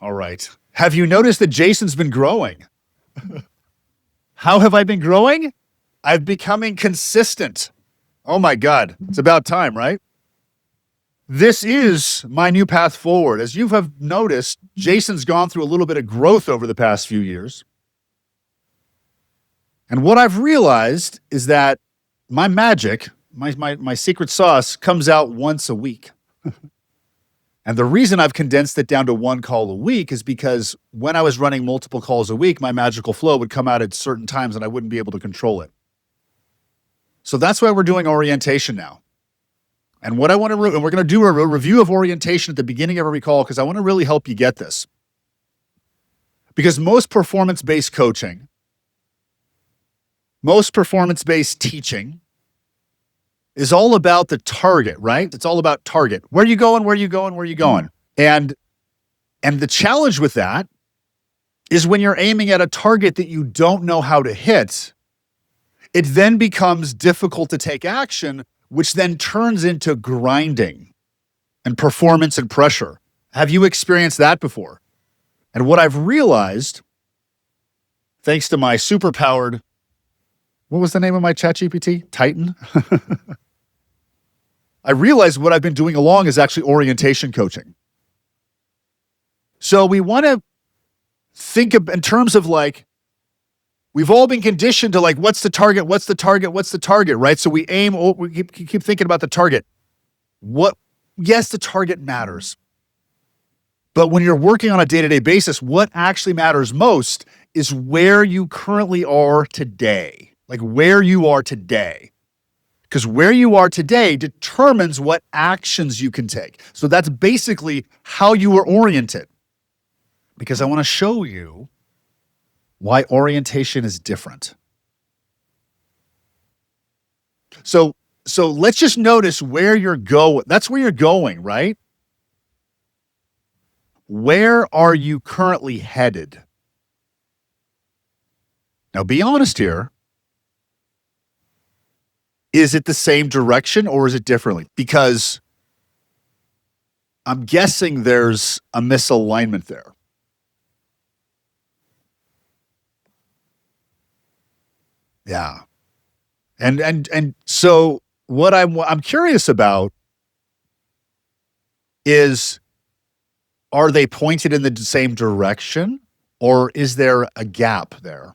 All right. Have you noticed that Jason's been growing? How have I been growing? I've becoming consistent. Oh my God. It's about time, right? This is my new path forward. As you have noticed, Jason's gone through a little bit of growth over the past few years. And what I've realized is that my magic, my secret sauce, comes out once a week. And the reason I've condensed it down to one call a week is because when I was running multiple calls a week, my magical flow would come out at certain times and I wouldn't be able to control it. So that's why we're doing orientation now. And what I want to, and we're going to do a review of orientation at the beginning of every call because I want to really help you get this. Because most performance-based coaching, most performance-based teaching is all about the target, right? It's all about target. Where are you going? Where are you going? Where are you going? And the challenge with that is when you're aiming at a target that you don't know how to hit, it then becomes difficult to take action, which then turns into grinding and performance and pressure. Have you experienced that before? And what I've realized, thanks to my superpowered, what was the name of my ChatGPT? Titan? I realized what I've been doing along is actually orientation coaching. So we want to think of, in terms of like, we've all been conditioned to like, what's the target? What's the target? What's the target, right? So we keep thinking about the target. Yes, the target matters. But when you're working on a day-to-day basis, what actually matters most is where you currently are today. Like where you are today. Because where you are today determines what actions you can take. So that's basically how you are oriented. Because I want to show you why orientation is different. So let's just notice where you're going. That's where you're going, right? Where are you currently headed? Now be honest here. Is it the same direction or is it differently? Because I'm guessing there's a misalignment there. Yeah. And so what I'm curious about is, are they pointed in the same direction or is there a gap there?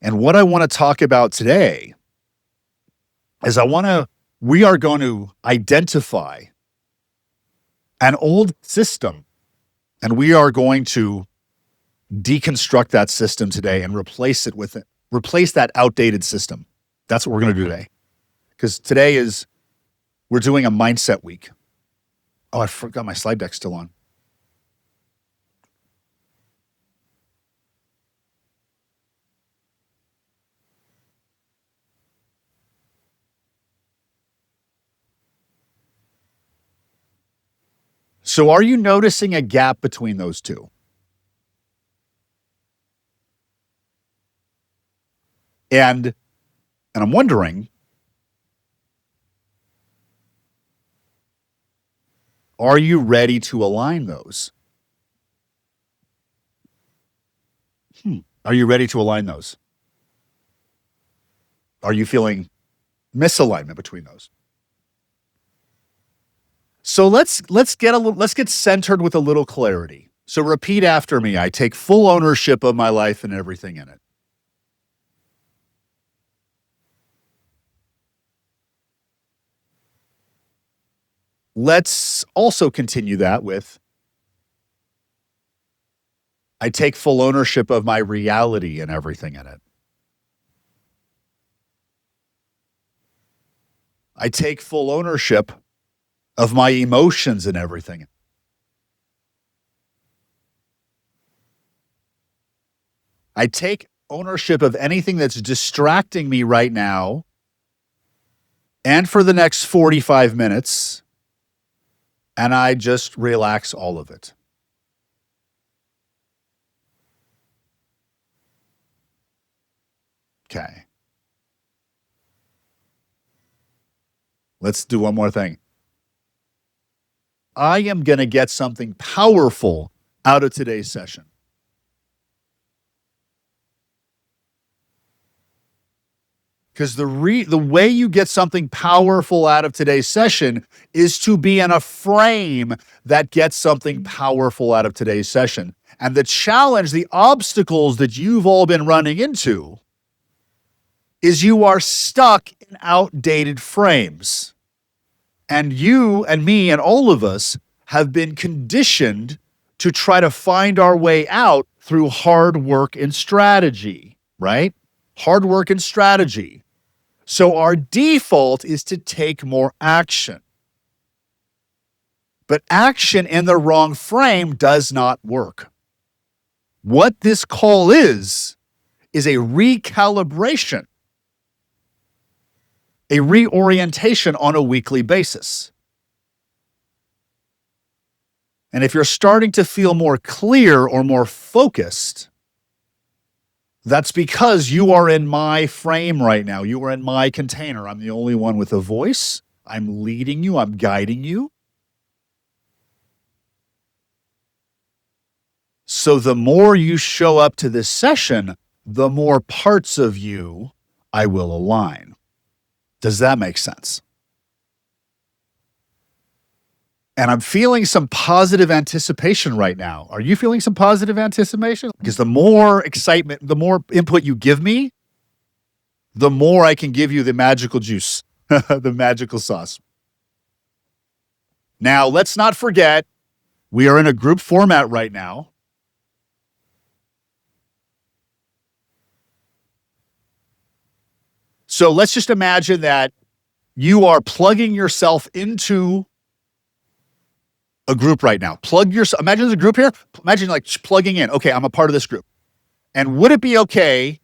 And what I want to talk about today is we are going to identify an old system and we are going to deconstruct that system today and replace that outdated system. That's what we're going to do today. Because we're doing a mindset week. Oh, I forgot my slide deck's still on. So are you noticing a gap between those two? And I'm wondering, are you ready to align those? Are you ready to align those? Are you feeling misalignment between those? So let's get centered with a little clarity. So repeat after me. I take full ownership of my life and everything in it. Let's also continue that with, I take full ownership of my reality and everything in it. I take full ownership of my emotions and everything. I take ownership of anything that's distracting me right now and for the next 45 minutes, and I just relax all of it. Okay. Let's do one more thing. I am going to get something powerful out of today's session. Because the way you get something powerful out of today's session is to be in a frame that gets something powerful out of today's session. And the challenge, the obstacles that you've all been running into is you are stuck in outdated frames. And you and me and all of us have been conditioned to try to find our way out through hard work and strategy, right? Hard work and strategy. So our default is to take more action. But action in the wrong frame does not work. What this call is a recalibration, a reorientation on a weekly basis. And if you're starting to feel more clear or more focused, that's because you are in my frame right now. You are in my container. I'm the only one with a voice. I'm leading you. I'm guiding you. So the more you show up to this session, the more parts of you I will align. Does that make sense? And I'm feeling some positive anticipation right now. Are you feeling some positive anticipation? Because the more excitement, the more input you give me, the more I can give you the magical juice, the magical sauce. Now, let's not forget, we are in a group format right now. So let's just imagine that you are plugging yourself into a group right now. Imagine there's a group here. Imagine like plugging in. Okay, I'm a part of this group. And would it be okay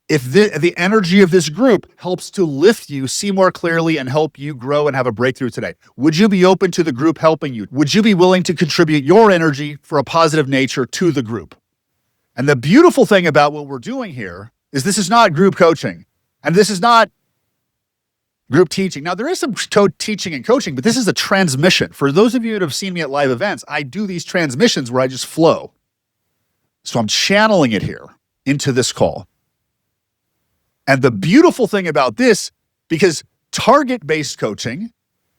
if the energy of this group helps to lift you, see more clearly, and help you grow and have a breakthrough today? Would you be open to the group helping you? Would you be willing to contribute your energy for a positive nature to the group? And the beautiful thing about what we're doing here is this is not group coaching. And this is not group teaching. Now, there is some teaching and coaching, but this is a transmission. For those of you that have seen me at live events, I do these transmissions where I just flow. So I'm channeling it here into this call. And the beautiful thing about this, because target-based coaching,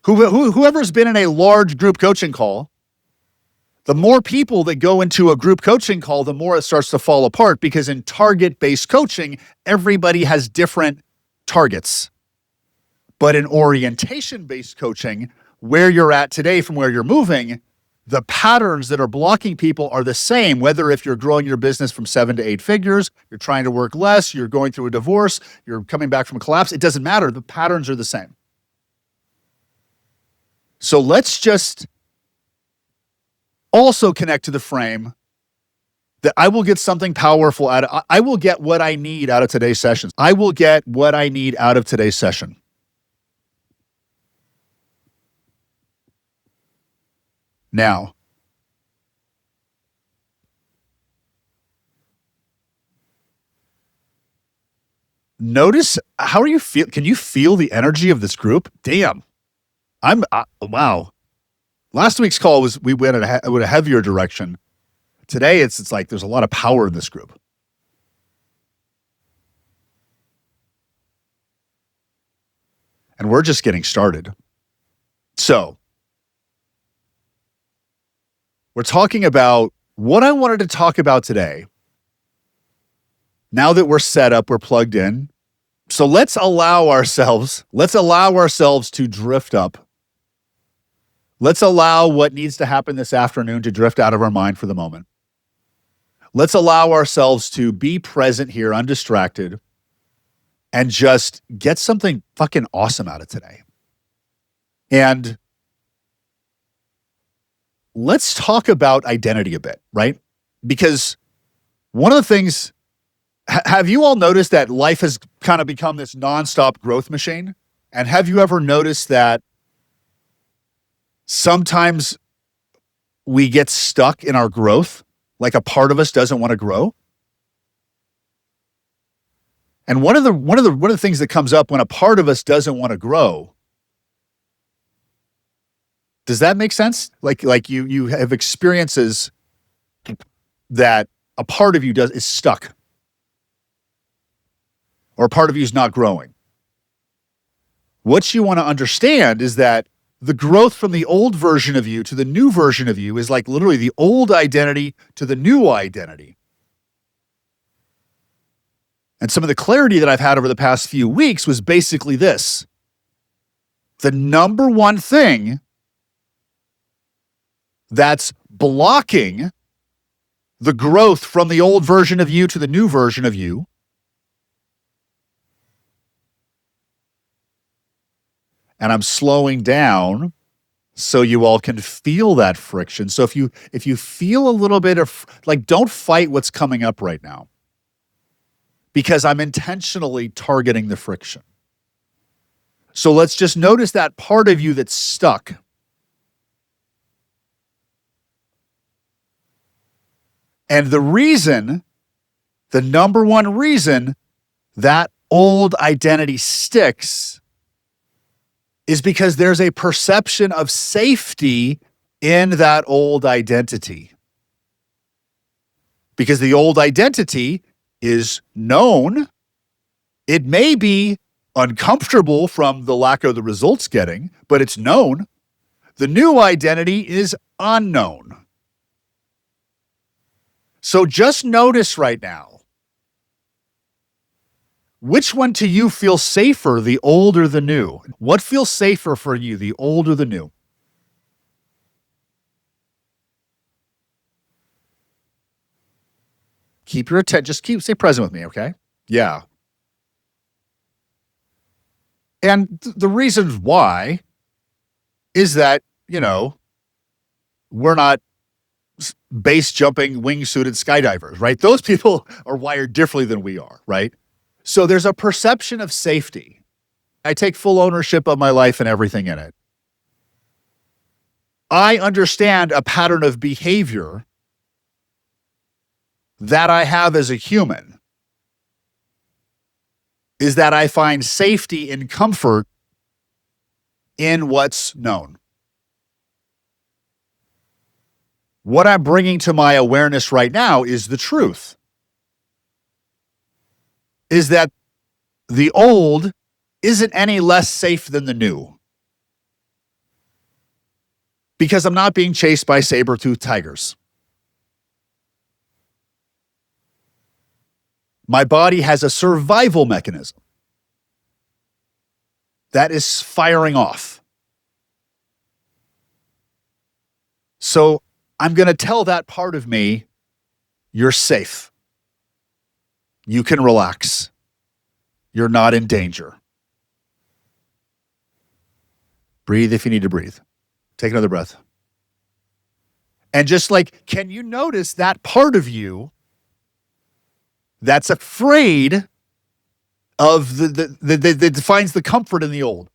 whoever's been in a large group coaching call, the more people that go into a group coaching call, the more it starts to fall apart, because in target-based coaching, everybody has different targets. But in orientation-based coaching, where you're at today from where you're moving, the patterns that are blocking people are the same, whether if you're growing your business from 7 to 8 figures, you're trying to work less, you're going through a divorce, you're coming back from a collapse, it doesn't matter. The patterns are the same. So let's just also connect to the frame that I will get something powerful out of, I will get what I need out of today's session. I will get what I need out of today's session. Now, notice, how are you feel? Can you feel the energy of this group? Damn. Wow. Last week's call was, we went in a heavier direction. Today, it's like there's a lot of power in this group. And we're just getting started. So, we're talking about what I wanted to talk about today. Now that we're set up, we're plugged in. So let's allow ourselves to drift up. Let's allow what needs to happen this afternoon to drift out of our mind for the moment. Let's allow ourselves to be present here, undistracted, and just get something fucking awesome out of today. And let's talk about identity a bit, right? Because one of the things, have you all noticed that life has kind of become this nonstop growth machine? And have you ever noticed that sometimes we get stuck in our growth, like a part of us doesn't want to grow? And one of the things that comes up when a part of us doesn't want to grow Does that make sense? Like you have experiences that a part of you is stuck, or a part of you is not growing. What you want to understand is that the growth from the old version of you to the new version of you is like literally the old identity to the new identity. And some of the clarity that I've had over the past few weeks was basically this. The number one thing that's blocking the growth from the old version of you to the new version of you and I'm slowing down so you all can feel that friction. So if you feel a little bit of like, don't fight what's coming up right now, because I'm intentionally targeting the friction. So let's just notice that part of you that's stuck. And the number one reason that old identity sticks is because there's a perception of safety in that old identity. Because the old identity is known. It may be uncomfortable from the lack of the results getting, but it's known. The new identity is unknown. So just notice right now, which one to you feels safer, the old or the new? What feels safer for you, the old or the new? Keep your attention, stay present with me, okay? Yeah. And the reasons why is that, we're not base jumping, wingsuited skydivers, right? Those people are wired differently than we are, right? So there's a perception of safety. I take full ownership of my life and everything in it. I understand a pattern of behavior that I have as a human is that I find safety and comfort in what's known. What I'm bringing to my awareness right now is the truth. Is that the old isn't any less safe than the new. Because I'm not being chased by saber-toothed tigers. My body has a survival mechanism that is firing off. So I'm going to tell that part of me, you're safe. You can relax. You're not in danger. Breathe if you need to breathe. Take another breath. And just like, can you notice that part of you that's afraid of that finds the comfort in the old?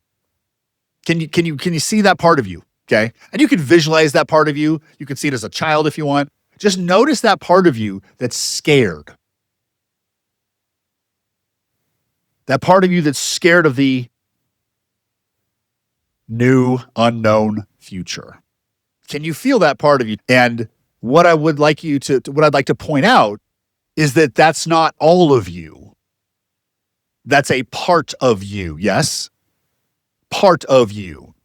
Can you see that part of you? Okay. And you can visualize that part of you. You can see it as a child if you want. Just notice that part of you that's scared. That part of you that's scared of the new, unknown future. Can you feel that part of you? And what I'd like to point out is that that's not all of you. That's a part of you, yes? Part of you.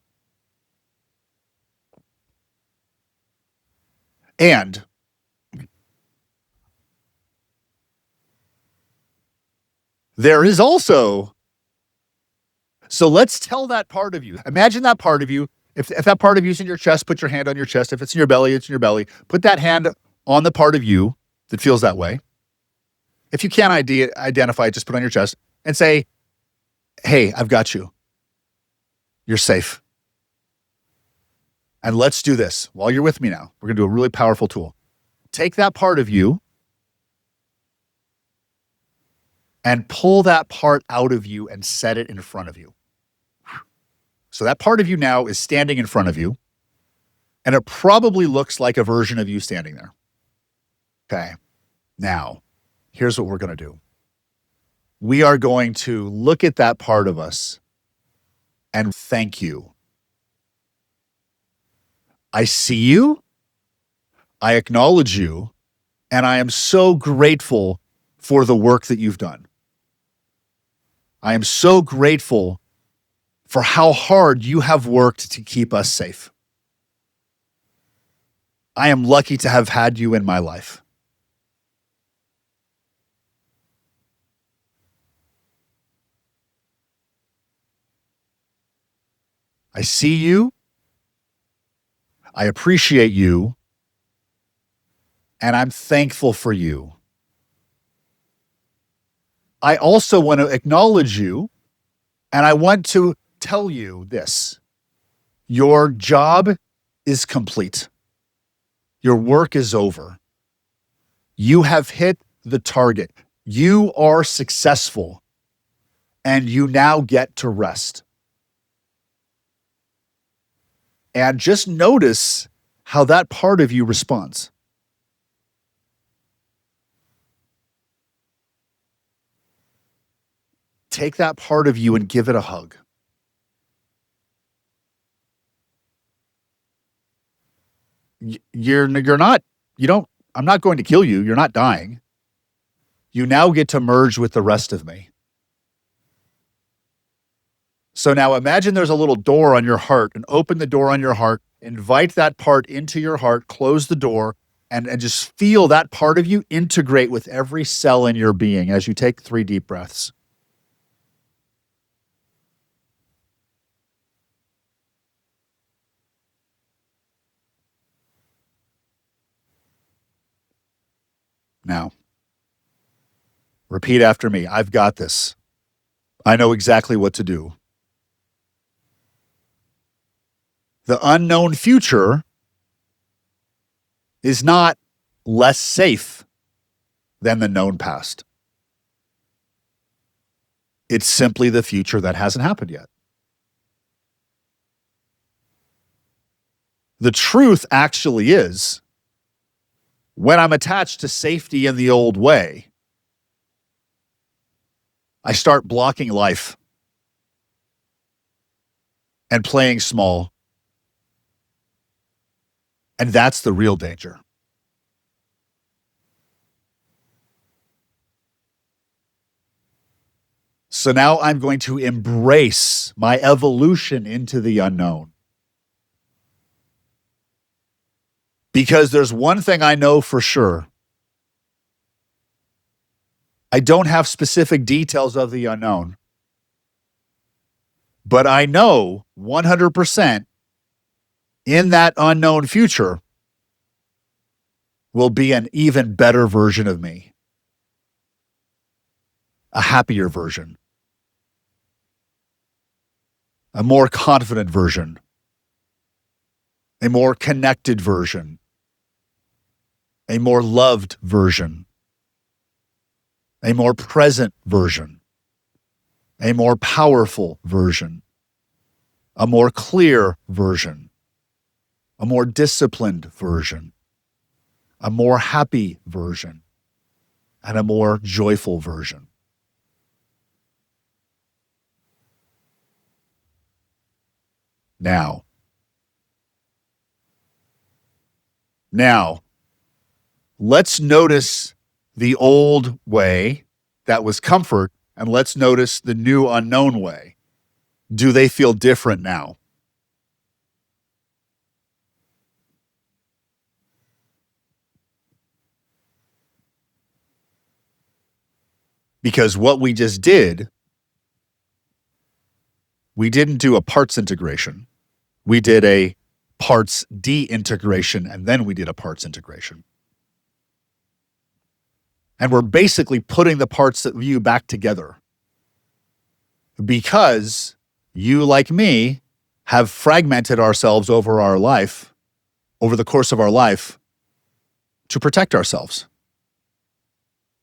And there is also, so let's tell that part of you. Imagine that part of you. If that part of you is in your chest, put your hand on your chest. If it's in your belly, it's in your belly. Put that hand on the part of you that feels that way. If you can't identify it, just put it on your chest and say, hey, I've got you. You're safe. And let's do this while you're with me now. We're going to do a really powerful tool. Take that part of you and pull that part out of you and set it in front of you. So that part of you now is standing in front of you, and it probably looks like a version of you standing there. Okay. Now, here's what we're going to do. We are going to look at that part of us and thank you. I see you, I acknowledge you, and I am so grateful for the work that you've done. I am so grateful for how hard you have worked to keep us safe. I am lucky to have had you in my life. I see you, I appreciate you, and I'm thankful for you. I also want to acknowledge you, and I want to tell you this. Your job is complete. Your work is over. You have hit the target. You are successful, and you now get to rest. And just notice how that part of you responds. Take that part of you and give it a hug. I'm not going to kill you. You're not dying. You now get to merge with the rest of me. So now imagine there's a little door on your heart, and open the door on your heart, invite that part into your heart, close the door, and just feel that part of you integrate with every cell in your being as you take 3 deep breaths. Now, repeat after me. I've got this. I know exactly what to do. The unknown future is not less safe than the known past. It's simply the future that hasn't happened yet. The truth actually is, when I'm attached to safety in the old way, I start blocking life and playing small. And that's the real danger. So now I'm going to embrace my evolution into the unknown. Because there's one thing I know for sure. I don't have specific details of the unknown. But I know 100% in that unknown future will be an even better version of me. A happier version. A more confident version. A more connected version. A more loved version. A more present version. A more powerful version. A more clear version. A more disciplined version. A more happy version. And a more joyful version. Now, let's notice the old way that was comfort, and let's notice the new unknown way. Do they feel different now? Because what we just did, we didn't do a parts integration. We did a parts de-integration, and then we did a parts integration. And we're basically putting the parts of you back together. Because you, like me, have fragmented ourselves over the course of our life, to protect ourselves.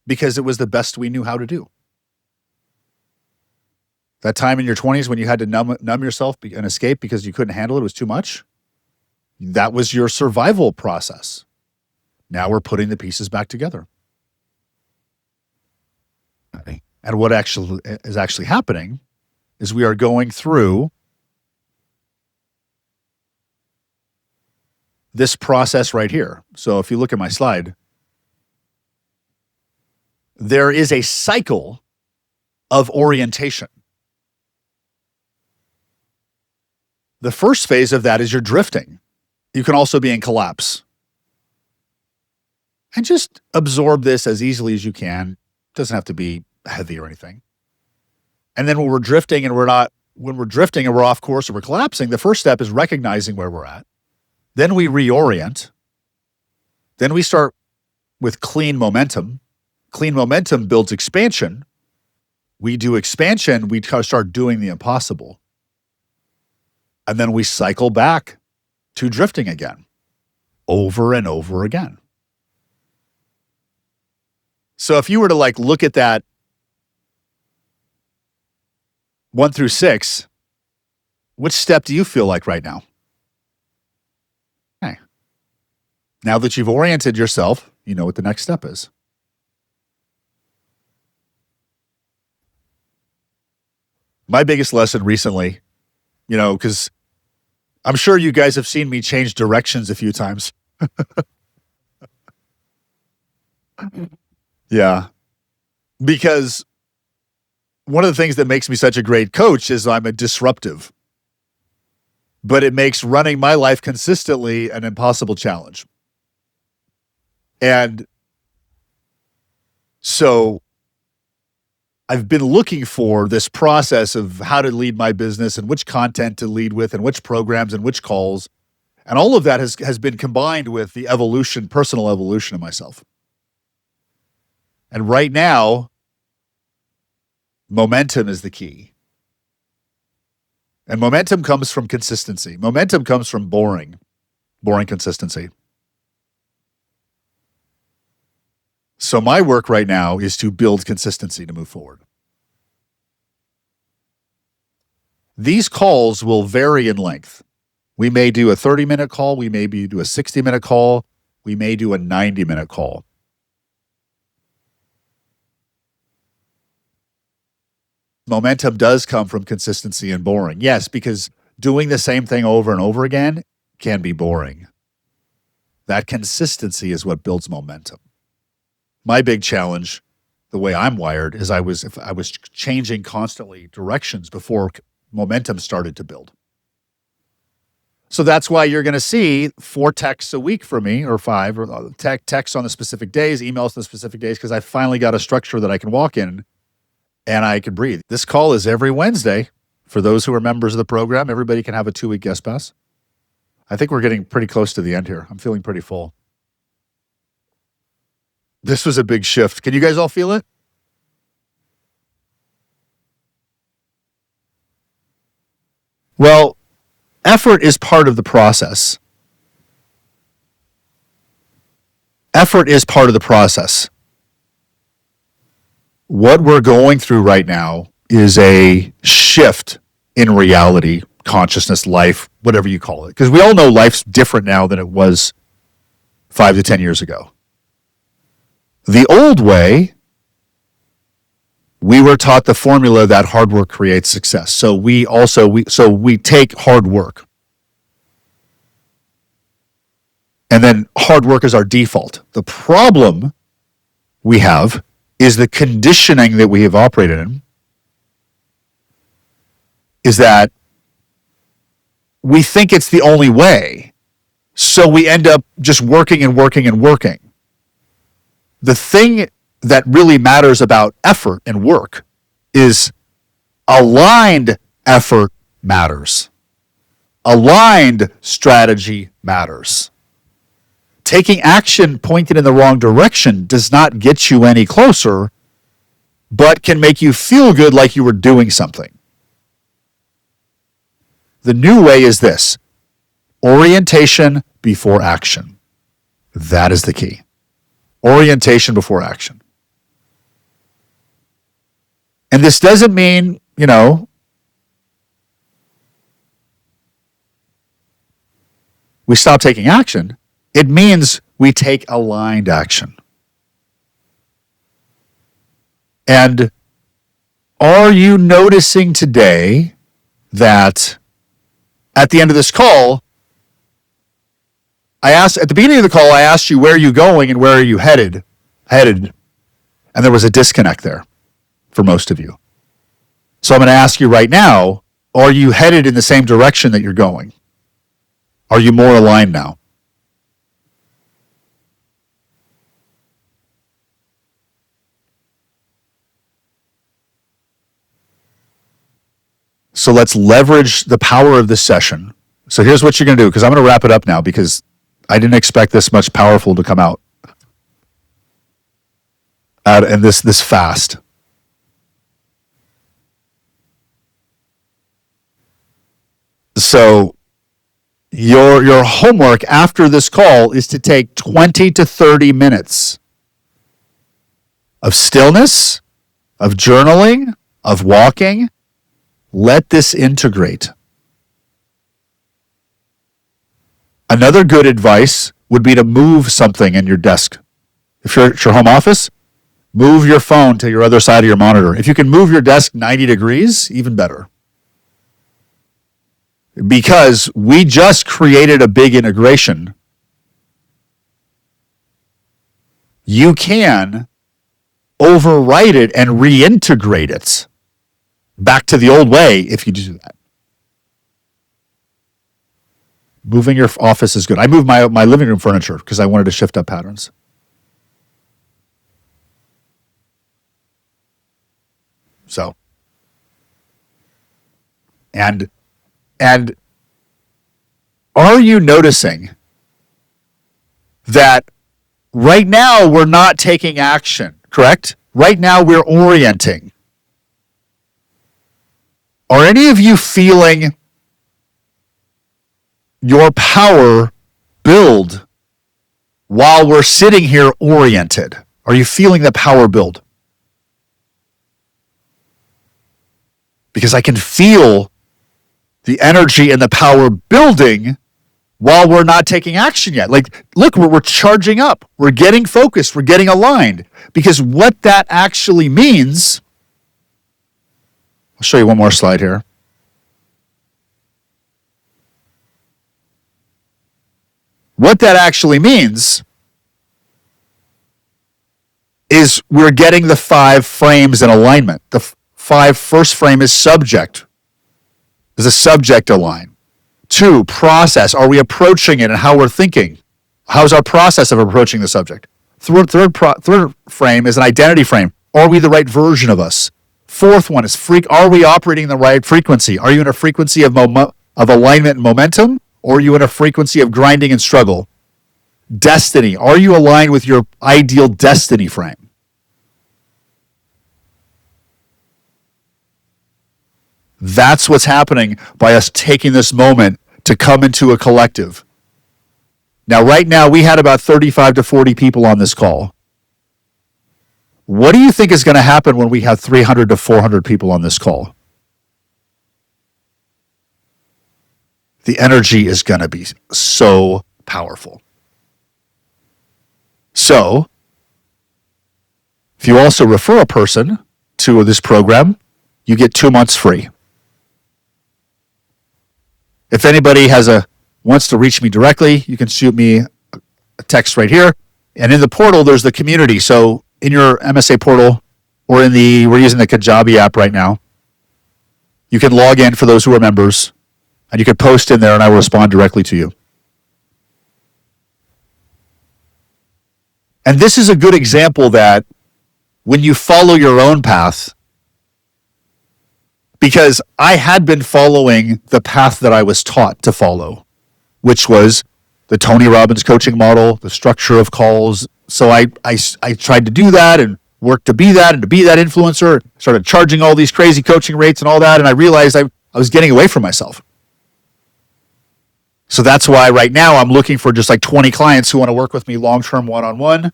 Because it was the best we knew how to do. That time in your 20s when you had to numb yourself and escape because you couldn't handle it, it was too much. That was your survival process. Now we're putting the pieces back together. And what is actually happening is we are going through this process right here. So if you look at my slide, there is a cycle of orientation. The first phase of that is you're drifting. You can also be in collapse. And just absorb this as easily as you can. It doesn't have to be heavy or anything. And then when we're drifting and we're off course or we're collapsing, the first step is recognizing where we're at. Then we reorient. Then we start with clean momentum. Clean momentum builds expansion. We do expansion, we start doing the impossible. And then we cycle back to drifting again, over and over again. So if you were to look at that 1 through 6, which step do you feel like right now? Okay. Now that you've oriented yourself, you know what the next step is. My biggest lesson recently, because I'm sure you guys have seen me change directions a few times. Yeah. Because one of the things that makes me such a great coach is I'm a disruptive. But it makes running my life consistently an impossible challenge. And so I've been looking for this process of how to lead my business and which content to lead with and which programs and which calls. And all of that has been combined with the personal evolution of myself. And right now, momentum is the key. And momentum comes from consistency. Momentum comes from boring consistency. So my work right now is to build consistency to move forward. These calls will vary in length. We may do a 30-minute call. We may do a 60-minute call. We may do a 90-minute call. Momentum does come from consistency and boring. Yes, because doing the same thing over and over again can be boring. That consistency is what builds momentum. My big challenge, the way I'm wired, is I was changing constantly directions before momentum started to build. So that's why you're going to see 4 texts a week from me, or 5, or texts on the specific days, emails on the specific days, because I finally got a structure that I can walk in and I can breathe. This call is every Wednesday. For those who are members of the program, everybody can have a 2-week guest pass. I think we're getting pretty close to the end here. I'm feeling pretty full. This was a big shift. Can you guys all feel it? Well, effort is part of the process. Effort is part of the process. What we're going through right now is a shift in reality, consciousness, life, whatever you call it. Because we all know life's different now than it was 5 to 10 years ago. The old way, we were taught the formula that hard work creates success. So we take hard work. And then hard work is our default. The problem we have is the conditioning that we have operated in is that we think it's the only way. So we end up just working and working and working. The thing that really matters about effort and work is aligned effort matters. Aligned strategy matters. Taking action pointed in the wrong direction does not get you any closer, but can make you feel good like you were doing something. The new way is this: orientation before action. That is the key. Orientation before action. And this doesn't mean, we stop taking action. It means we take aligned action. And are you noticing today that at the end of this call, I asked at the beginning of the call, I asked you where are you going and where are you headed, and there was a disconnect there for most of you. So I'm going to ask you right now, are you headed in the same direction that you're going? Are you more aligned now? So let's leverage the power of this session. So here's what you're going to do, because I'm going to wrap it up now because I didn't expect this much powerful to come out and this fast. So your homework after this call is to take 20 to 30 minutes of stillness, of journaling, of walking. Let this integrate. Another good advice would be to move something in your desk. If you're at your home office, move your phone to your other side of your monitor. If you can move your desk 90 degrees, even better. Because we just created a big integration. You can overwrite it and reintegrate it back to the old way if you do that. Moving your office is good. I moved my living room furniture because I wanted to shift up patterns. So, and are you noticing that right now we're not taking action, correct? Right now we're orienting. Are any of you feeling your power build while we're sitting here oriented? Are you feeling the power build? Because I can feel the energy and the power building while we're not taking action yet. Like, look, we're charging up. We're getting focused. We're getting aligned. Because what that actually means, I'll show you one more slide here. What that actually means is we're getting the 5 frames in alignment. The first frame is subject. Is a subject align? 2, process. Are we approaching it and how we're thinking? How's our process of approaching the subject? Third frame is an identity frame. Are we the right version of us? 4th one is are we operating in the right frequency? Are you in a frequency of alignment and momentum? Or are you in a frequency of grinding and struggle? Destiny. Are you aligned with your ideal destiny frame? That's what's happening by us taking this moment to come into a collective. Now, right now, we had about 35 to 40 people on this call. What do you think is going to happen when we have 300 to 400 people on this call? The energy is going to be so powerful. So, if you also refer a person to this program, you get 2 months free. If anybody wants to reach me directly, you can shoot me a text right here. And in the portal, there's the community. So in your MSA portal, or we're using the Kajabi app right now, you can log in for those who are members, and you can post in there, and I will respond directly to you. And this is a good example that when you follow your own path, because I had been following the path that I was taught to follow, which was the Tony Robbins coaching model, the structure of calls. So I tried to do that and work to be that and to be that influencer, started charging all these crazy coaching rates and all that, and I realized I was getting away from myself. So that's why right now I'm looking for just like 20 clients who want to work with me long-term one-on-one.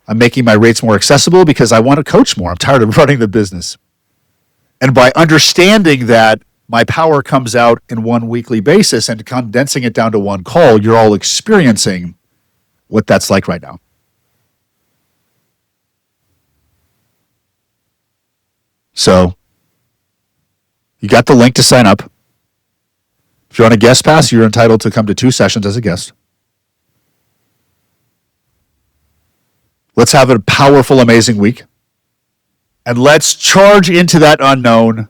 I'm making my rates more accessible because I want to coach more. I'm tired of running the business. And by understanding that my power comes out in one weekly basis and condensing it down to one call, you're all experiencing what that's like right now. So you got the link to sign up. If you're on a guest pass, you're entitled to come to 2 sessions as a guest. Let's have a powerful, amazing week. And let's charge into that unknown.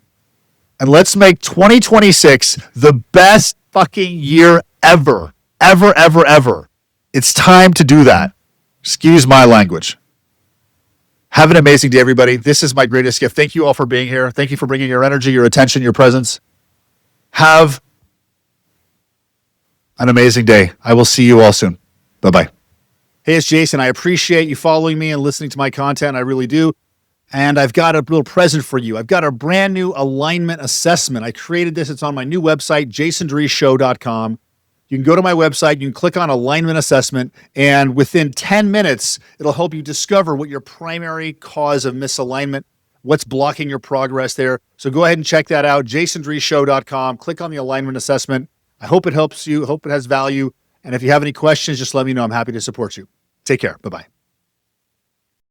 And let's make 2026 the best fucking year ever. Ever, ever, ever. It's time to do that. Excuse my language. Have an amazing day, everybody. This is my greatest gift. Thank you all for being here. Thank you for bringing your energy, your attention, your presence. Have an amazing day. I will see you all soon. Bye-bye. Hey, it's Jason. I appreciate you following me and listening to my content. I really do. And I've got a little present for you. I've got a brand new alignment assessment. I created this. It's on my new website, jasondreesshow.com. You can go to my website, you can click on alignment assessment, and within 10 minutes, it'll help you discover what your primary cause of misalignment, what's blocking your progress there. So go ahead and check that out, jasondreesshow.com. Click on the alignment assessment. I hope it helps you. I hope it has value. And if you have any questions, just let me know. I'm happy to support you. Take care. Bye-bye.